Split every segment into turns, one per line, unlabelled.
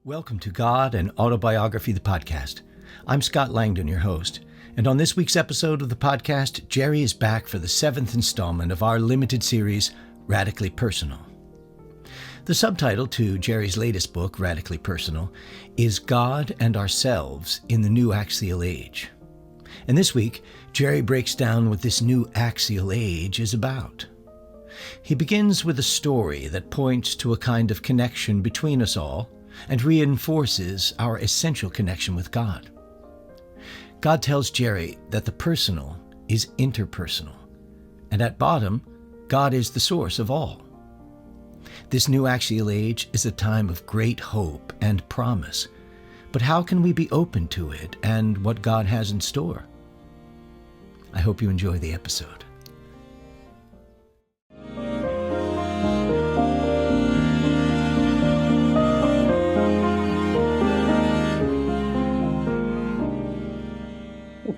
Welcome to God and Autobiography, the podcast. I'm Scott Langdon, your host, and on this week's episode of the podcast, Jerry is back for the 7th installment of our limited series, Radically Personal. The subtitle to Jerry's latest book, Radically Personal, is God and Ourselves in the New Axial Age. And this week, Jerry breaks down what this new axial age is about. He begins with a story that points to a kind of connection between us all and reinforces our essential connection with God. God tells Jerry that the personal is interpersonal, and at bottom, God is the source of all. This new axial age is a time of great hope and promise, but how can we be open to it and what God has in store? I hope you enjoy the episode.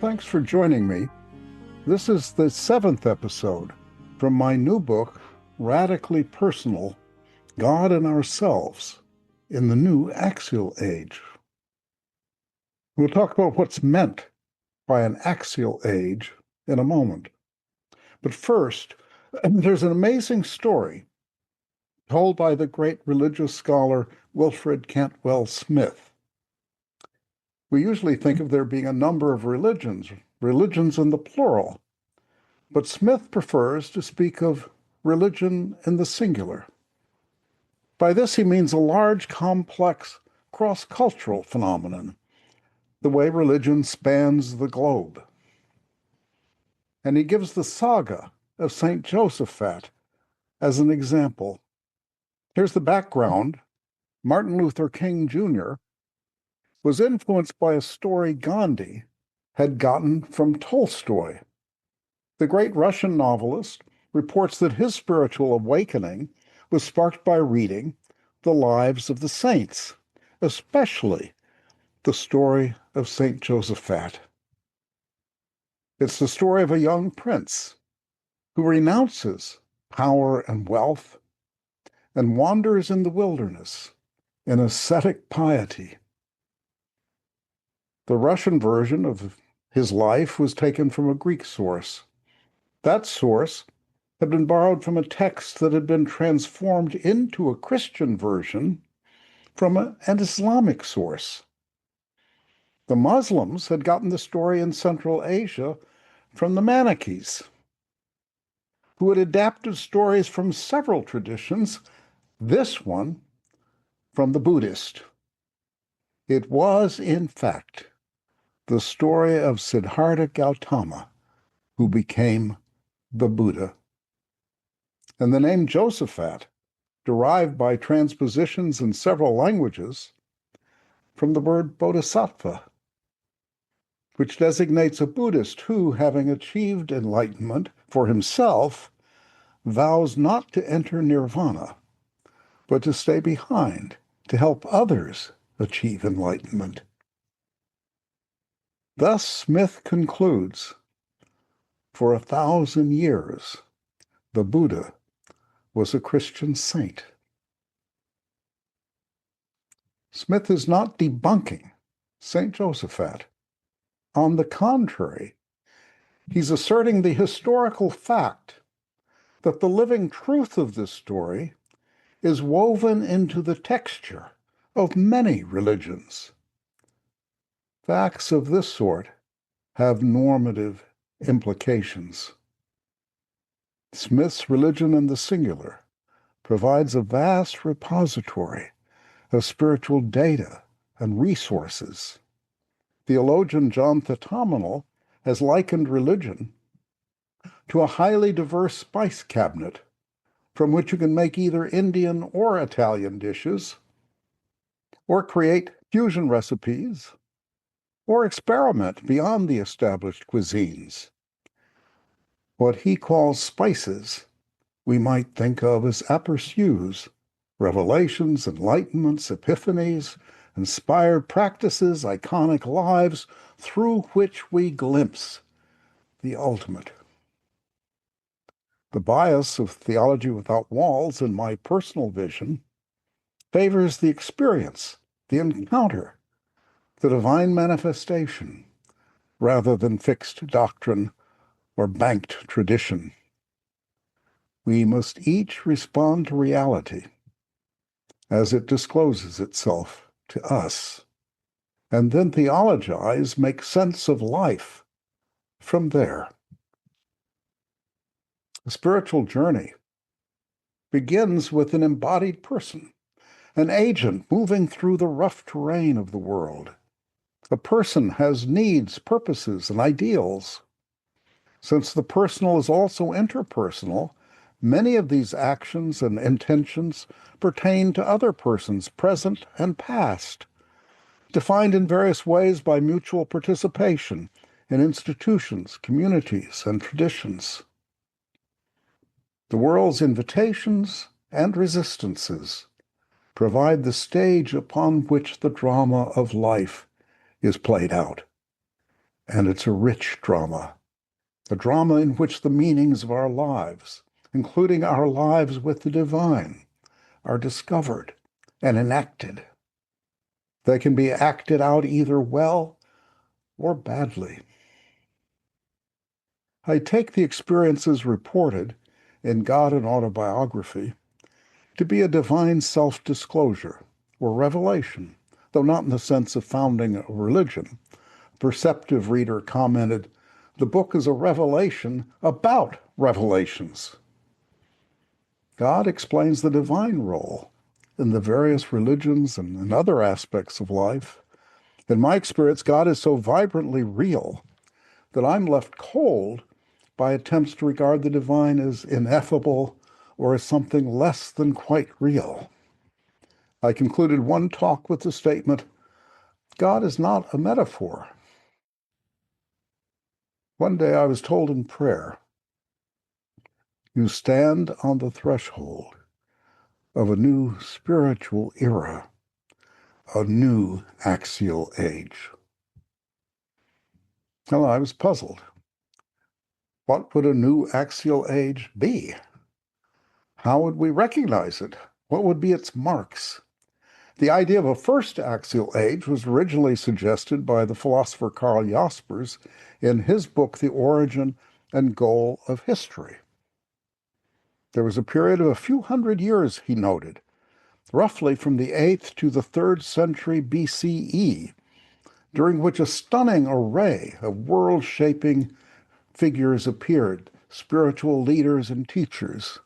Thanks for joining me. This is the 7th episode from my new book, Radically Personal, God and Ourselves in the New Axial Age. We'll talk about what's meant by an axial age in a moment. But first, there's an amazing story told by the great religious scholar Wilfred Cantwell Smith. We usually think of there being a number of religions in the plural, but Smith prefers to speak of religion in the singular. By this he means a large, complex, cross-cultural phenomenon, the way religion spans the globe. And he gives the saga of Saint Josephat as an example. Here's the background. Martin Luther King Jr. was influenced by a story Gandhi had gotten from Tolstoy. The great Russian novelist reports that his spiritual awakening was sparked by reading the lives of the saints, especially the story of Saint Josephat. It's the story of a young prince who renounces power and wealth and wanders in the wilderness in ascetic piety. The Russian version of his life was taken from a Greek source. That source had been borrowed from a text that had been transformed into a Christian version from an Islamic source. The Muslims had gotten the story in Central Asia from the Manichees, who had adapted stories from several traditions, this one from the Buddhist. It was, in fact, the story of Siddhartha Gautama, who became the Buddha. And the name Josephat, derived by transpositions in several languages from the word bodhisattva, which designates a Buddhist who, having achieved enlightenment for himself, vows not to enter nirvana, but to stay behind to help others achieve enlightenment. Thus Smith concludes, for 1,000 years, the Buddha was a Christian saint. Smith is not debunking Saint Josephat. On the contrary, he's asserting the historical fact that the living truth of this story is woven into the texture of many religions. Facts of this sort have normative implications. Smith's Religion in the Singular provides a vast repository of spiritual data and resources. Theologian John Thetomenal has likened religion to a highly diverse spice cabinet from which you can make either Indian or Italian dishes, or create fusion recipes, or experiment beyond the established cuisines. What he calls spices, we might think of as aperçus, revelations, enlightenments, epiphanies, inspired practices, iconic lives, through which we glimpse the ultimate. The bias of Theology Without Walls, in my personal vision, favors the experience the encounter, the divine manifestation, rather than fixed doctrine or banked tradition. We must each respond to reality as it discloses itself to us, and then theologize, make sense of life from there. The spiritual journey begins with an embodied person, an agent moving through the rough terrain of the world. A person has needs, purposes, and ideals. Since the personal is also interpersonal, many of these actions and intentions pertain to other persons, present and past, defined in various ways by mutual participation in institutions, communities, and traditions. The world's invitations and resistances provide the stage upon which the drama of life is played out. And it's a rich drama, a drama in which the meanings of our lives, including our lives with the divine, are discovered and enacted. They can be acted out either well or badly. I take the experiences reported in God and Autobiography to be a divine self-disclosure or revelation, though not in the sense of founding a religion. A perceptive reader commented, "The book is a revelation about revelations." God explains the divine role in the various religions and in other aspects of life. In my experience, God is so vibrantly real that I'm left cold by attempts to regard the divine as ineffable or as something less than quite real. I concluded one talk with the statement, God is not a metaphor. One day I was told in prayer, you stand on the threshold of a new spiritual era, a new axial age. Well, I was puzzled. What would a new axial age be? How would we recognize it? What would be its marks? The idea of a first axial age was originally suggested by the philosopher Karl Jaspers in his book, The Origin and Goal of History. There was a period of a few hundred years, he noted, roughly from the 8th to the 3rd century BCE, during which a stunning array of world-shaping figures appeared, spiritual leaders and teachers.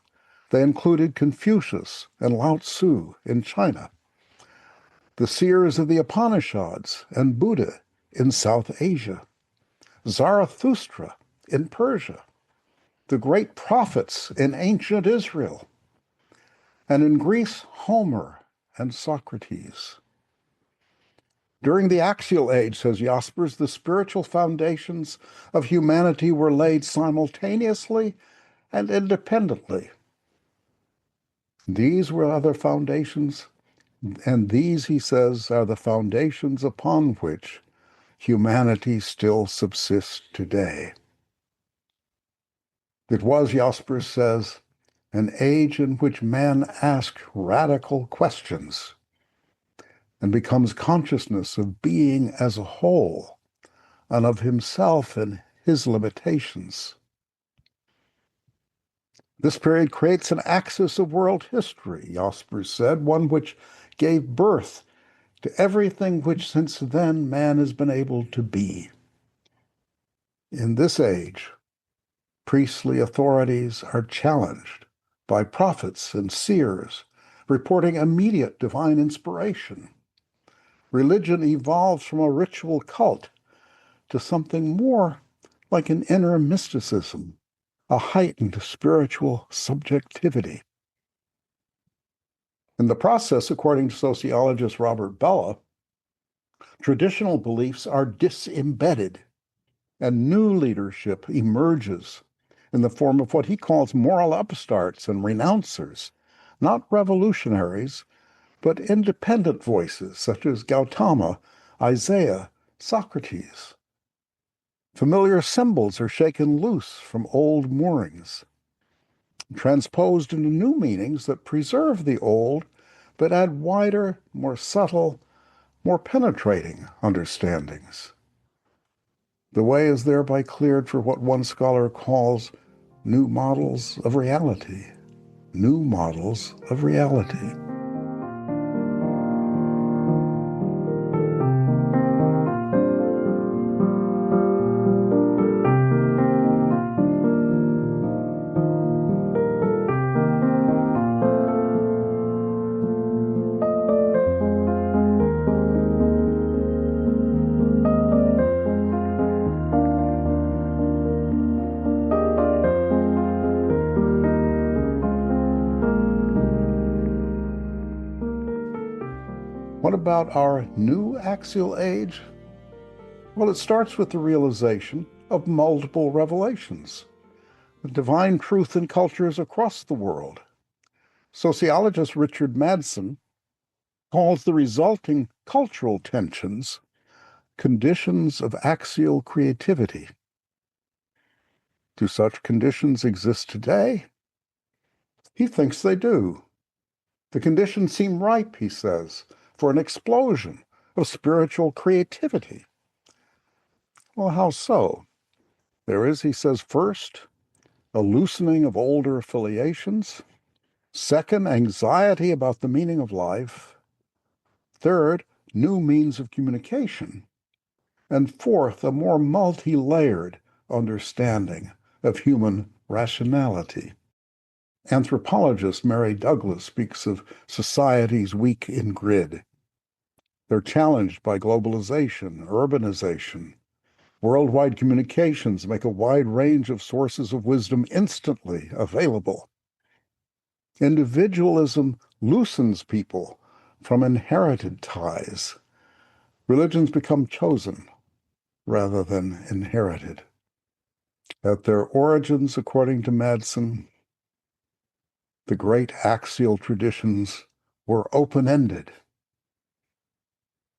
They included Confucius and Lao Tzu in China, the seers of the Upanishads and Buddha in South Asia, Zarathustra in Persia, the great prophets in ancient Israel, and in Greece, Homer and Socrates. During the Axial Age, says Jaspers, the spiritual foundations of humanity were laid simultaneously and independently. These were other foundations, and these, he says, are the foundations upon which humanity still subsists today. It was, Jaspers says, an age in which man asked radical questions and becomes consciousness of being as a whole and of himself and his limitations. This period creates an axis of world history, Jaspers said, one which gave birth to everything which since then man has been able to be. In this age, priestly authorities are challenged by prophets and seers reporting immediate divine inspiration. Religion evolves from a ritual cult to something more like an inner mysticism, a heightened spiritual subjectivity. In the process, according to sociologist Robert Bellah, traditional beliefs are disembedded, and new leadership emerges in the form of what he calls moral upstarts and renouncers, not revolutionaries, but independent voices such as Gautama, Isaiah, Socrates. Familiar symbols are shaken loose from old moorings, transposed into new meanings that preserve the old, but add wider, more subtle, more penetrating understandings. The way is thereby cleared for what one scholar calls new models of reality. New models of reality. What about our new axial age? Well, it starts with the realization of multiple revelations, the divine truth in cultures across the world. Sociologist Richard Madsen calls the resulting cultural tensions conditions of axial creativity. Do such conditions exist today? He thinks they do. The conditions seem ripe, he says, for an explosion of spiritual creativity. Well, how so? There is, he says, first, a loosening of older affiliations. Second, anxiety about the meaning of life. Third, new means of communication. And fourth, a more multi-layered understanding of human rationality. Anthropologist Mary Douglas speaks of societies weak in grid. They're challenged by globalization, urbanization. Worldwide communications make a wide range of sources of wisdom instantly available. Individualism loosens people from inherited ties. Religions become chosen rather than inherited. At their origins, according to Madsen, the great axial traditions were open-ended.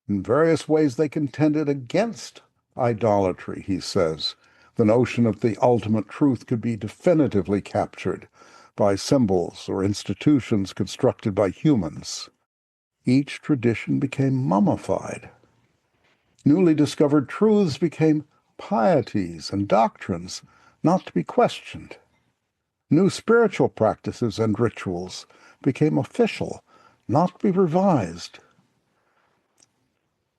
In various ways, they contended against idolatry, he says. The notion of the ultimate truth could be definitively captured by symbols or institutions constructed by humans. Each tradition became mummified. Newly discovered truths became pieties and doctrines not to be questioned. New spiritual practices and rituals became official, not to be revised.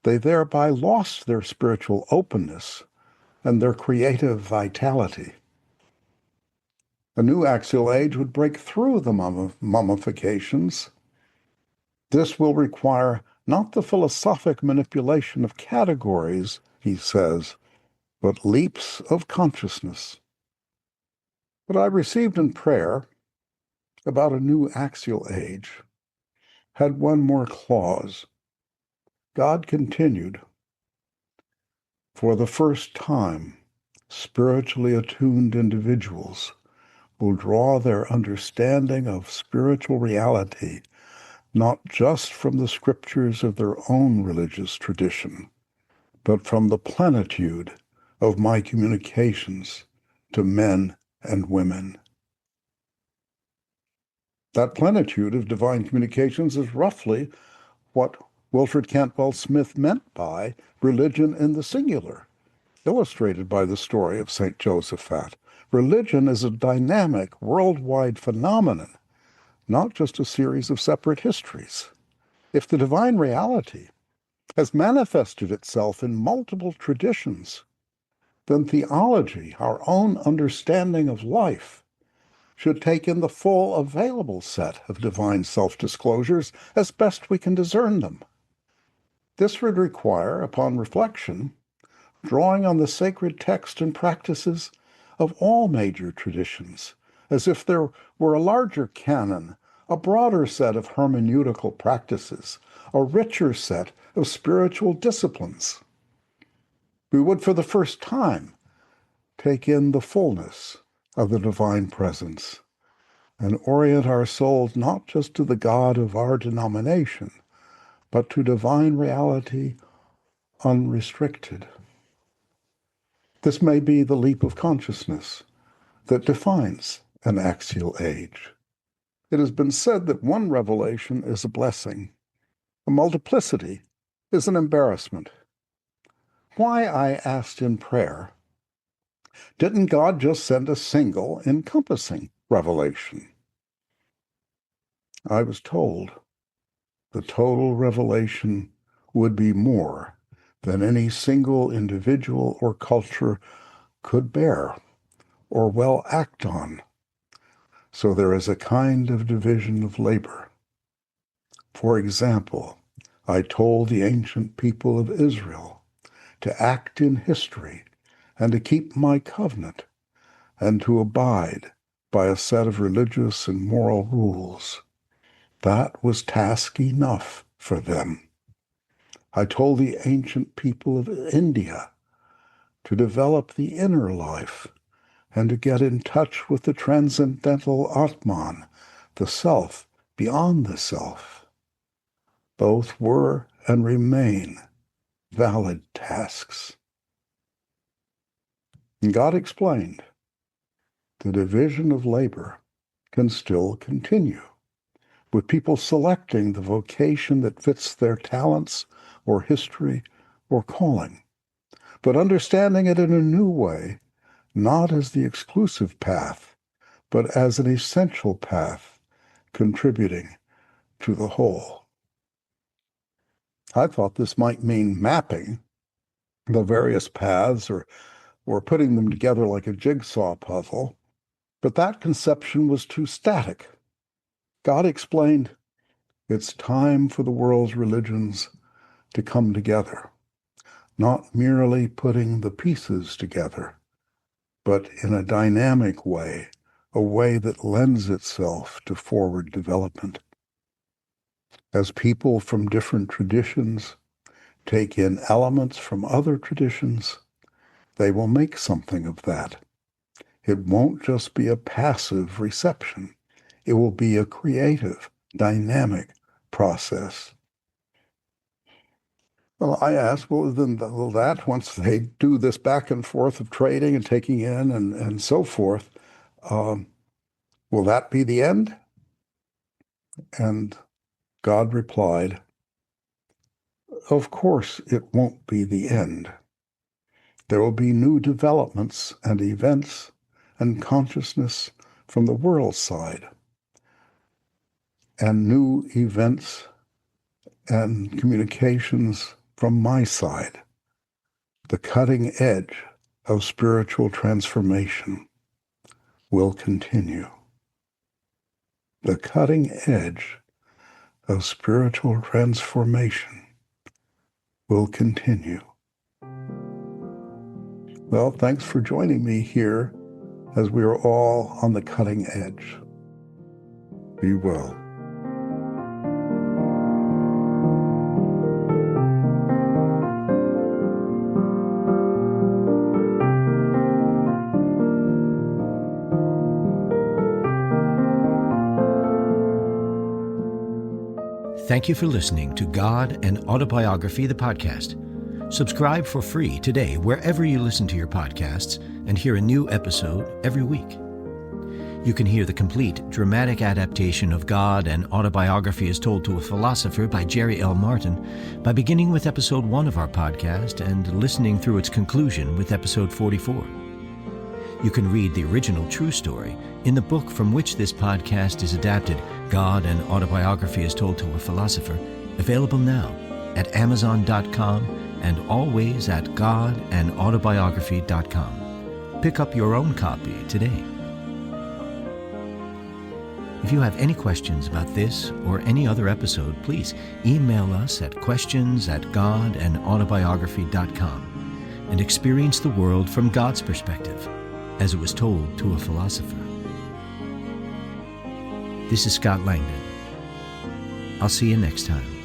They thereby lost their spiritual openness and their creative vitality. A new axial age would break through the mummifications. This will require not the philosophic manipulation of categories, he says, but leaps of consciousness. What I received in prayer about a new axial age had one more clause. God continued, for the first time, spiritually attuned individuals will draw their understanding of spiritual reality not just from the scriptures of their own religious tradition, but from the plenitude of my communications to men and women. That plenitude of divine communications is roughly what Wilfred Cantwell Smith meant by religion in the singular, illustrated by the story of Saint Josephat. Religion is a dynamic, worldwide phenomenon, not just a series of separate histories. If the divine reality has manifested itself in multiple traditions, then theology, our own understanding of life, should take in the full available set of divine self-disclosures as best we can discern them. This would require, upon reflection, drawing on the sacred text and practices of all major traditions, as if there were a larger canon, a broader set of hermeneutical practices, a richer set of spiritual disciplines. We would, for the first time, take in the fullness of the divine presence and orient our souls not just to the God of our denomination, but to divine reality unrestricted. This may be the leap of consciousness that defines an axial age. It has been said that one revelation is a blessing. A multiplicity is an embarrassment. Why, I asked in prayer, didn't God just send a single encompassing revelation? I was told the total revelation would be more than any single individual or culture could bear or well act on. So there is a kind of division of labor. For example, I told the ancient people of Israel to act in history and to keep my covenant and to abide by a set of religious and moral rules. That was task enough for them. I told the ancient people of India to develop the inner life and to get in touch with the transcendental Atman, the self beyond the self. Both were and remain valid tasks. And God explained the division of labor can still continue, with people selecting the vocation that fits their talents or history or calling, but understanding it in a new way, not as the exclusive path, but as an essential path contributing to the whole. I thought this might mean mapping the various paths or putting them together like a jigsaw puzzle, but that conception was too static. God explained, it's time for the world's religions to come together, not merely putting the pieces together, but in a dynamic way, a way that lends itself to forward development. As people from different traditions take in elements from other traditions, they will make something of that. It won't just be a passive reception. It will be a creative, dynamic process. Well, I asked, well, then will that, once they do this back and forth of trading and taking in and so forth, will that be the end? And God replied, of course it won't be the end. There will be new developments and events and consciousness from the world side, and new events and communications from my side. The cutting edge of spiritual transformation will continue. The cutting edge of spiritual transformation will continue. Well, thanks for joining me here as we are all on the cutting edge. Be well.
Thank you for listening to God and Autobiography, the podcast. Subscribe for free today wherever you listen to your podcasts and hear a new episode every week. You can hear the complete dramatic adaptation of God and Autobiography as Told to a Philosopher by Jerry L. Martin by beginning with episode 1 of our podcast and listening through its conclusion with episode 44. You can read the original true story in the book from which this podcast is adapted, God and Autobiography as Told to a Philosopher, available now at Amazon.com and always at godandautobiography.com. Pick up your own copy today. If you have any questions about this or any other episode, please email us at questions@godandautobiography.com and experience the world from God's perspective, as it was told to a philosopher. This is Scott Langdon. I'll see you next time.